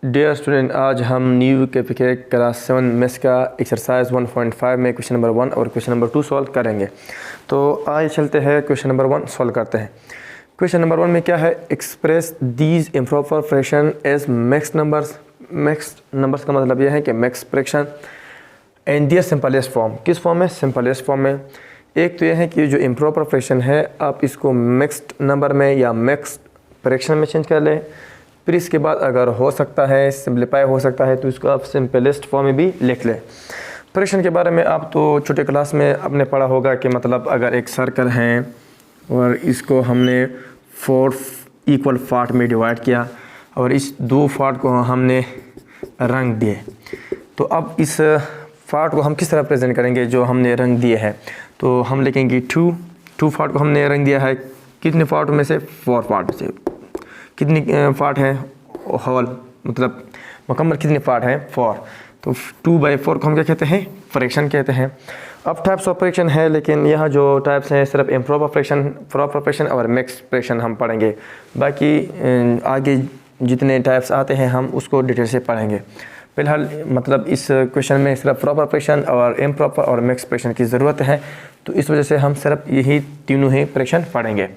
Dear student, आज हम new के क्लास 7 मैथ्स का एक्सरसाइज 1.5 में क्वेश्चन नंबर 1 और क्वेश्चन नंबर 2 सॉल्व करेंगे। तो आइए चलते हैं क्वेश्चन नंबर 1 सॉल्व करते हैं। क्वेश्चन नंबर 1 में क्या है, express these improper fraction as mixed numbers. Mixed numbers का मतलब यह है कि mixed fraction and their simplest form. किस फॉर्म में? सिंपलेस्ट फॉर्म में। एक तो यह है कि जो इम्प्रॉपर फ्रैक्शन है आप इसको मिक्स्ड नंबर में या मिक्स्ड फ्रैक्शन में चेंज कर लें। फिर इसके बाद अगर हो सकता है सिंप्लीफाई हो सकता है तो इसको आप सिंपलेस्ट फॉर्म में भी लिख लें। फ्रैक्शन के बारे में आप तो छोटे क्लास में आपने पढ़ा होगा कि मतलब अगर एक सर्कल है और इसको हमने 4 इक्वल पार्ट में डिवाइड किया और इस 2 पार्ट को हमने रंग दिए, तो अब इस पार्ट को हम किस तरह प्रेजेंट करेंगे जो हमने रंग दिए हैं। तो हम लिखेंगे 2 पार्ट को हमने रंग दिया है कितने पार्ट में से? 4 पार्ट में से। कितनी पार्ट है? होल मतलब मुकम्मल कितने पार्ट हैं? 4। तो 2/4 को हम क्या कहते हैं? फ्रैक्शन कहते हैं। अब टाइप्स ऑफ फ्रैक्शन है, लेकिन यहाँ जो टाइप्स हैं सिर्फ इम्प्रॉपर फ्रैक्शन, प्रॉपर फ्रैक्शन और मिक्स्ड फ्रैक्शन हम पढ़ेंगे। बाकी आगे जितने टाइप्स आते हैं हम उसको डिटेल से पढ़ेंगे। फिलहाल मतलब इस क्वेश्चन में सिर्फ प्रॉपर फ्रैक्शन और इम्प्रॉपर और मिक्स्ड फ्रैक्शन की ज़रूरत है, तो इस वजह से हम सिर्फ यही तीनों ही फ्रैक्शन पढ़ेंगे।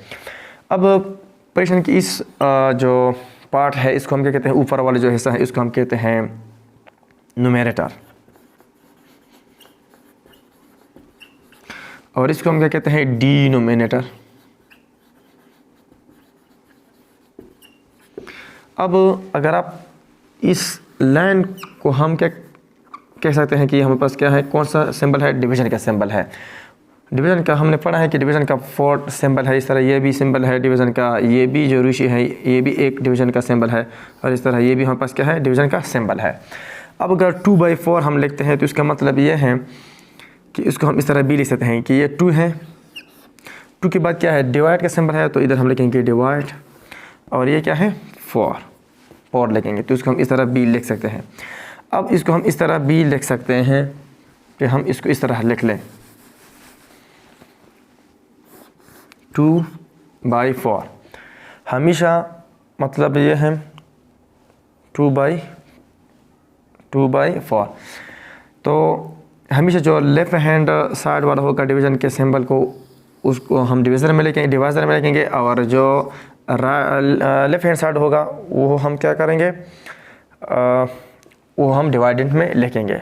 अब फ्रैक्शन की इस जो पार्ट है इसको हम क्या कहते हैं? ऊपर वाला जो हिस्सा है इसको हम कहते हैं न्यूमरेटर, और इसको हम क्या कहते हैं? डिनोमिनेटर। अब अगर आप इस लाइन को हम क्या कह सकते हैं कि हमारे पास क्या है, कौन सा सिंबल है? डिवीज़न का सिंबल है। डिवीज़न का हमने पढ़ा है कि डिवीज़न का 4 सिंबल है। इस तरह ये भी सिंबल है डिवीज़न का, ये भी जो ऋषि है ये भी एक डिवीज़न का सिंबल है, और इस तरह ये भी हमारे पास क्या है? डिवीज़न का सिंबल है। अब अगर 2/4 हम लिखते हैं तो इसका मतलब ये है कि इसको हम इस तरह भी लिख सकते हैं कि ये 2 है। 2 के बाद क्या है? डिवाइड का सिंबल है, तो इधर हम लिखेंगे डिवाइड, और ये क्या है? 4 लिखेंगे, तो इसको हम इस तरह भी लिख सकते हैं। अब इसको हम इस तरह भी लिख सकते हैं कि हम इसको इस तरह लिख लें 2/4। हमेशा मतलब ये है 2/4। तो हमेशा जो लेफ़्ट हैंड साइड वाला होगा डिवीज़न के सिंबल को, उसको हम डिवाइज़र में लिखेंगे, और जो लेफ़्ट हैंड साइड होगा वो हम क्या करेंगे? वो हम डिवाइडेंट में लिखेंगे।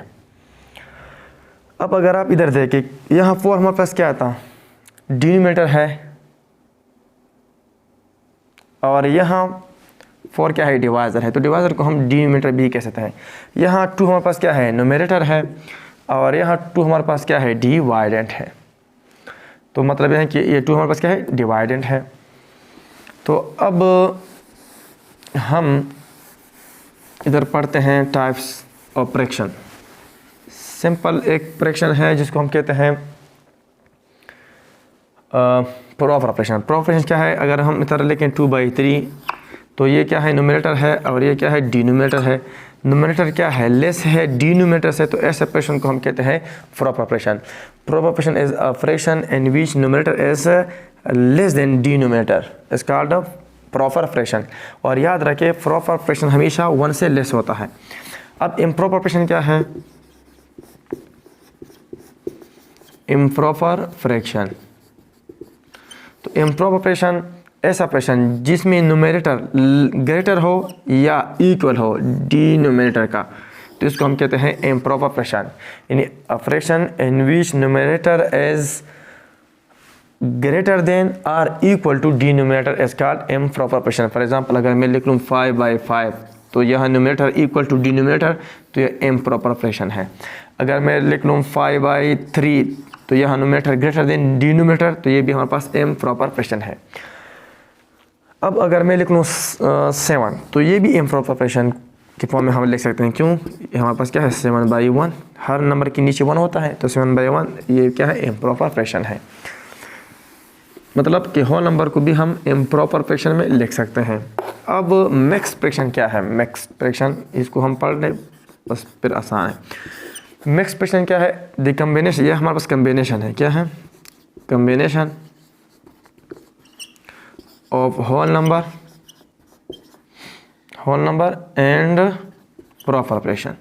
अब अगर आप इधर देखें, यहाँ 4 हमारे पास क्या आता? डिनोमिनेटर है, और यहाँ 4 क्या है? डिवाइज़र है, तो डिवाइज़र को हम डिनोमिनेटर भी कह सकते हैं। यहाँ 2 हमारे पास क्या है? न्यूमरेटर है, और यहाँ 2 हमारे पास क्या है? डिवाइडेंट है। तो मतलब यह है कि ये 2 हमारे पास क्या है? डिवाइडेंट है। तो अब हम इधर पढ़ते हैं टाइप्स ऑफ फ्रैक्शन। सिंपल एक फ्रैक्शन है जिसको हम कहते हैं प्रॉपर फ्रैक्शन। प्रॉपर फ्रैक्शन क्या है? अगर हम इधर लिखें 2/3, तो ये क्या है? न्यूमरेटर है, और ये क्या है? डिनोमिनेटर है। न्यूमरेटर क्या है? लेस है डिनोमिनेटर से, तो ऐसे फ्रैक्शन को हम कहते हैं proper fraction. Proper fraction is a fraction in which numerator is less than denominator is called a proper fraction. और याद रखें प्रॉपर फ्रैक्शन हमेशा 1 से लेस होता है। अब इम्प्रॉपर फ्रैक्शन क्या है? इम्प्रॉपर फ्रैक्शन, तो इम्प्रॉपर फ्रैक्शन ऐसा फ्रैक्शन जिसमें न्यूमरेटर ग्रेटर हो या इक्वल हो डिनोमिनेटर का, तो इसको हम कहते हैं इम्प्रॉपर फ्रैक्शन। यानी a fraction in which numerator is greater than और equal to denominator is called improper fraction. For example अगर मैं लिख लूँ 5/5, तो यह न्यूमरेटर इक्वल टू डिनोमिनेटर, तो यह इम्प्रॉपर फ्रैक्शन है। अगर मैं लिख लूँ 5/3, तो यह न्यूमरेटर ग्रेटर देन डिनोमिनेटर, तो ये भी हमारे पास इम्प्रॉपर फ्रैक्शन है। अब अगर मैं लिख लूँ 7, तो ये भी इम्प्रॉपर फ्रैक्शन के फॉर्म में हम लिख सकते हैं। क्यों? हमारे पास क्या है? 7/1, हर नंबर के नीचे 1 होता है, तो 7/1 ये क्या है? इम्प्रॉपर फ्रैक्शन है। मतलब कि होल नंबर को भी हम इम्प्रॉपर फ्रैक्शन में लिख सकते हैं। अब मिक्स्ड फ्रैक्शन क्या है? मिक्स्ड फ्रैक्शन इसको हम पढ़ लें बस, फिर आसान है। मिक्स्ड फ्रैक्शन क्या है? द कम्बिनेशन, ये हमारे पास कम्बिनेशन है। क्या है? Combination of whole number and proper operation.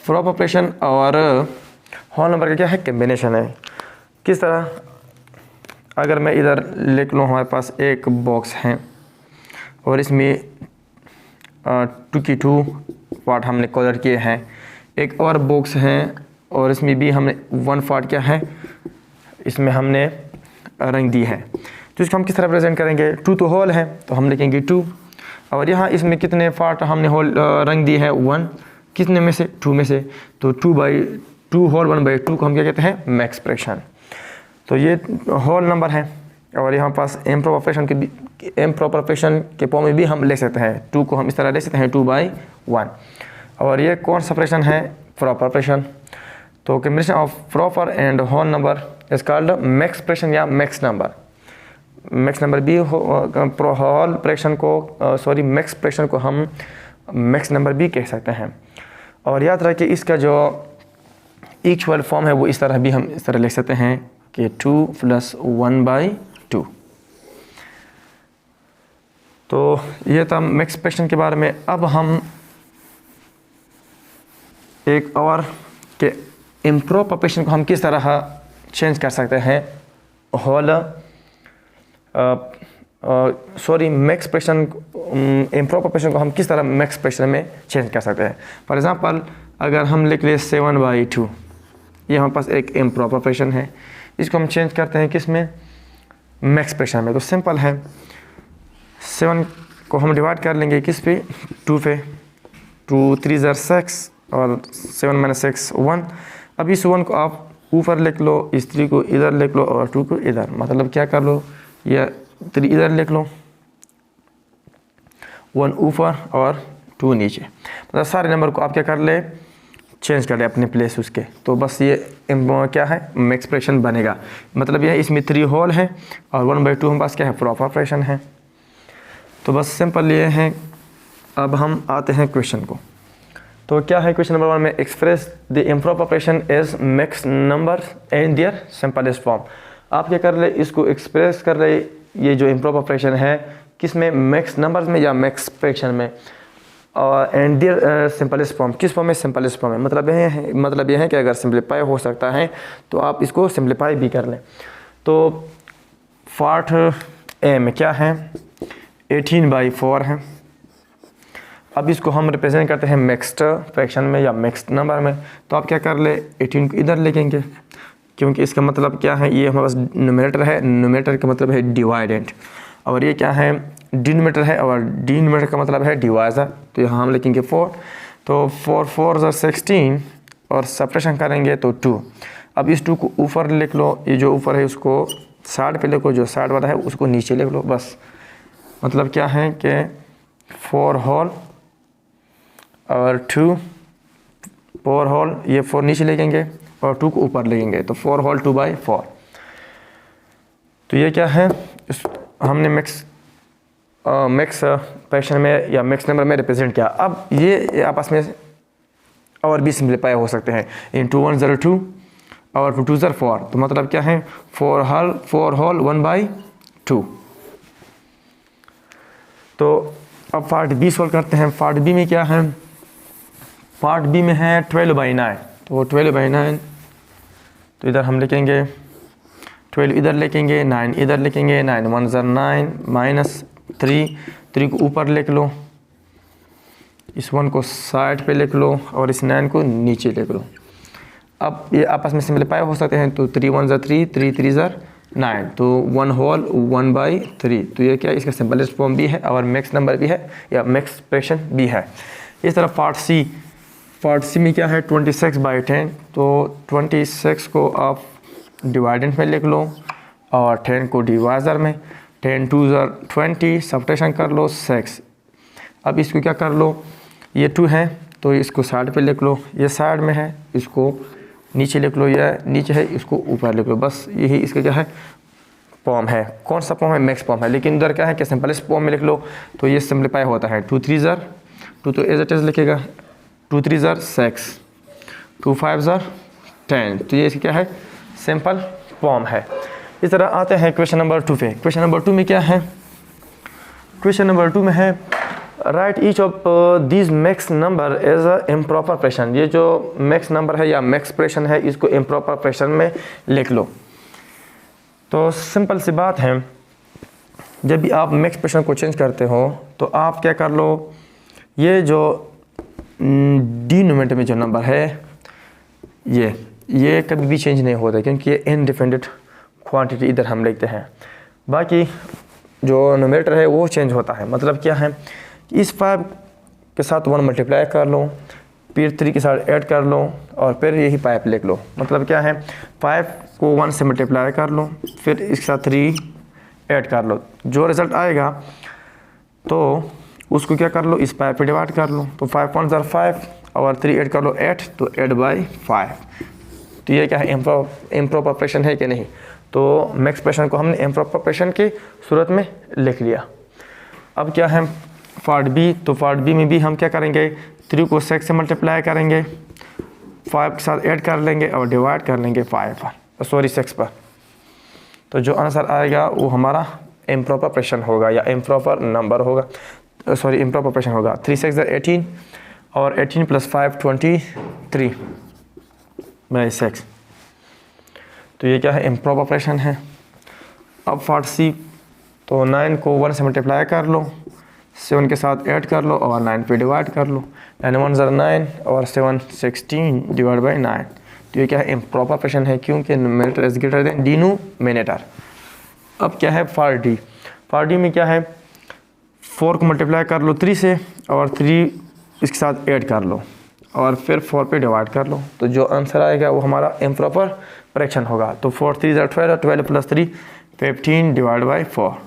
Proper operation और होल नंबर का क्या है, कम्बिनेशन है। किस तरह, अगर मैं इधर लिख लूँ, हमारे पास एक बॉक्स है और इसमें 2 की 2 पार्ट हमने कलर किए हैं, एक और बॉक्स है और इसमें भी हमने 1 पार्ट क्या है, इसमें हमने रंग दी है। तो इसको हम किस तरह प्रेजेंट करेंगे, 2 तो होल है तो हम लिखेंगे 2, और यहाँ इसमें कितने पार्ट हमने होल रंग दी है, 1, कितने में से, 2 में से, तो 2 होल 1/2 को हम क्या कहते हैं, मैक्स फ्रैक्शन। तो ये होल नंबर है और यहाँ पास इम्प्रॉपर ऑपरेशन के फॉर्म में भी हम ले सकते हैं, 2 को हम इस तरह ले सकते हैं 2/1। और ये कौन सा ऑपरेशन है, प्रॉपर ऑपरेशन। तो combination of proper and whole number is called mixed fraction या मैक्स नंबर। मैक्स नंबर भी होल फ्रैक्शन को मैक्स फ्रैक्शन को हम मैक्स नंबर भी कह सकते हैं। और याद रखिए इसका जो इक्वल फॉर्म है वो इस तरह भी हम इस तरह लिख सकते हैं कि 2 + 1/2। तो ये था मैक्स फ्रैक्शन के बारे में। अब हम एक और के इम्प्रॉपर ऑपरेशन को हम किस तरह चेंज कर सकते हैं, मैक्स फ्रैक्शन इम्प्रॉपर ऑपरेशन को हम किस तरह मैक्स फ्रैक्शन में चेंज कर सकते हैं। फॉर एग्जांपल अगर हम लिख ले 7/2, ये हमारे पास एक इम्प्रॉपर ऑपरेशन है, इसको हम चेंज करते हैं किस में, मैक्स फ्रैक्शन में। तो सिंपल है, 7 को हम डिवाइड कर लेंगे किस पे, 2 पे, 2 3 * 6 और 7 - 6 1। अब इस 1 को आप ऊपर लिख लो, इस 3 को इधर लिख लो और 2 को इधर, मतलब क्या कर लो, या 3 इधर लिख लो, 1 ऊपर और 2 नीचे, मतलब सारे नंबर को आप क्या कर ले, चेंज कर ले अपने प्लेस उसके। तो बस ये क्या है, मैक्स फ्रैक्शन बनेगा। मतलब यह इसमें 3 होल है और 1/2 हमारे पास क्या है, प्रॉपर फ्रैक्शन है। तो बस सिंपल ये है। अब हम आते हैं क्वेश्चन को। तो क्या है क्वेश्चन नंबर 1 में, express the improper operation as mixed number in their simplest form. आप क्या कर ले, इसको एक्सप्रेस कर रहे, ये जो इम्प्रॉपर ऑपरेशन है किस में, मैक्स नंबर्स में या मैक्स फ्रैक्शन में, और एंड देयर सिंपलेस्ट फॉर्म, किस फॉर्म में, सिंपलेस्ट फॉर्म में। मतलब यह है कि अगर सिंप्लीफाई हो सकता है तो आप इसको सिंप्लीफाई भी कर लें। तो पार्ट ए में क्या है, 18/4 है। अब इसको हम रिप्रेजेंट करते हैं मैक्स्ड फ्रैक्शन में या मैक्स्ड नंबर में। तो आप क्या कर ले, 18 को इधर लिखेंगे, क्योंकि इसका मतलब क्या है, ये हमारे पास न्यूमरेटर है, न्यूमरेटर का मतलब है डिवाइडेंट, और ये क्या है, डिनोमिनेटर है, और डिनोमिनेटर का मतलब है डिवाइजर। तो यहाँ हम लिखेंगे 4। तो 4 4 = 16 और सब्ट्रैक्शन करेंगे तो 2। अब इस 2 को ऊपर लिख लो, ये जो ऊपर है उसको साइड पे लिखो, जो साइड वाला है उसको नीचे लिख लो। बस मतलब क्या है कि 4 होल और 2 4 होल, ये 4 नीचे लिखेंगे और 2 को ऊपर लिखेंगे, तो 4 होल 2/4। तो ये क्या है, हमने मैक्स फ्रैक्शन में या मैक्स नंबर में रिप्रेजेंट किया। अब ये आपस में और भी सिंप्लीफाई हो सकते हैं, इन 2 1 = 2 और 2 2 = 4। तो मतलब क्या है, 4 होल 1/2। तो अब पार्ट बी सॉल्व करते हैं। पार्ट बी में क्या है, पार्ट बी में है 12/9। तो 12/9, तो इधर हम लिखेंगे 12 इधर लिखेंगे, 9 इधर लिखेंगे, 9 1 = 9 -3 को ऊपर लिख लो, इस 1 को साइड पे लिख लो और इस 9 को नीचे लिख लो। अब ये आपस में सिंप्लीफाई हो सकते हैं, तो 3 1 = 3 3 3 = 9, तो 1 होल 1/3। तो ये क्या, इसका सिंपलेस्ट फॉर्म भी है और मैक्स नंबर भी है या मैक्स फ्रैक्शन भी है। इस तरह पार्ट सी में क्या है, 26/10। तो 26 को आप डिवाइडेंट में लिख लो और 10 को डिवाइजर में, 10 2 = 20, सब्ट्रैक्शन कर लो 6। अब इसको क्या कर लो, ये 2 है तो इसको साइड पे लिख लो, ये साइड में है इसको नीचे लिख लो, या नीचे है इसको ऊपर लिख लो। बस यही इसका क्या है, फॉर्म है। कौन सा फॉर्म है, मैक्स फॉर्म है। लेकिन इधर क्या है कि सिंपलेस्ट फॉर्म में लिख लो तो ये सिंप्लीफाई होता है। 2 3 = 2 तो एज इट इज लिखेगा, 2 3 = 6, 2 5 = 10। तो ये इसकी क्या है, सिंपल फॉर्म है। इस तरह आते हैं क्वेश्चन नंबर 2 पे। क्वेश्चन नंबर 2 में क्या है, क्वेश्चन नंबर 2 में है write each of this mixed number as a improper fraction. ये जो मैक्स नंबर है या मैक्स फ्रैक्शन है, इसको इम्प्रॉपर फ्रैक्शन में लिख लो। तो सिंपल सी बात है, जब भी आप मैक्स फ्रैक्शन को चेंज करते हो तो आप क्या कर लो, ये जो डिनोमिनेटर में जो नंबर है ये कभी भी चेंज नहीं होता, क्योंकि ये इनडिफिनिट क्वांटिटी इधर हम लिखते हैं। बाकी जो नोमिनेटर है वो चेंज होता है। मतलब क्या है कि इस 5 के साथ 1 मल्टीप्लाई कर लो, फिर 3 के साथ ऐड कर लो और फिर यही 5 लिख लो। मतलब क्या है, 5 को 1 से मल्टीप्लाई कर लो, फिर इसके साथ 3 ऐड कर लो, जो रिज़ल्ट आएगा तो उसको क्या कर लो, इस 5 पे डिवाइड कर लो। तो 5 1 ज़र 5 और 3 ऐड कर लो 8, तो 8/5। तो ये क्या है, इम्प्रॉपर फ्रैक्शन है कि नहीं। तो मैक्स फ्रैक्शन को हमने इम्प्रॉपर फ्रैक्शन की सूरत में लिख लिया। अब क्या है पार्ट बी, तो पार्ट बी में भी हम क्या करेंगे, 3 को 6 से मल्टीप्लाई करेंगे, 5 के साथ ऐड कर लेंगे और डिवाइड कर लेंगे 6 पर। तो जो आंसर आएगा वो हमारा इम्प्रॉपर फ्रैक्शन होगा या इम्प्रॉपर नंबर होगा, इम्प्रॉपर फ्रैक्शन होगा। 3 6 = 18 और 18 + 5 23/6। तो ये क्या है, इम्प्रॉपर फ्रैक्शन है। अब पार्ट सी, तो 9 को 1 से मल्टीप्लाई कर लो, 7 के साथ ऐड कर लो और 9 पे डिवाइड कर लो। 9 1 ज़र 9 और 7 16/9। तो ये क्या है, इम्प्रॉपर फ्रैक्शन है, क्योंकि numerator is greater than denominator. अब क्या है पार्ट डी। पार्ट डी में क्या है, 4 को मल्टीप्लाई कर लो 3 से और 3 इसके साथ ऐड कर लो और फिर 4 पे डिवाइड कर लो। तो जो आंसर आएगा वो हमारा इम्प्रॉपर फ्रैक्शन होगा। तो 4 3 ज़र 12, 12 + 3 15/4।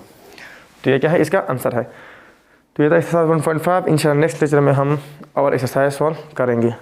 तो ये क्या है, इसका आंसर है। तो ये था एक्सरसाइज 1.5। इंशाल्लाह नेक्स्ट लेक्चर में हम और एक्सरसाइज सॉल्व करेंगे।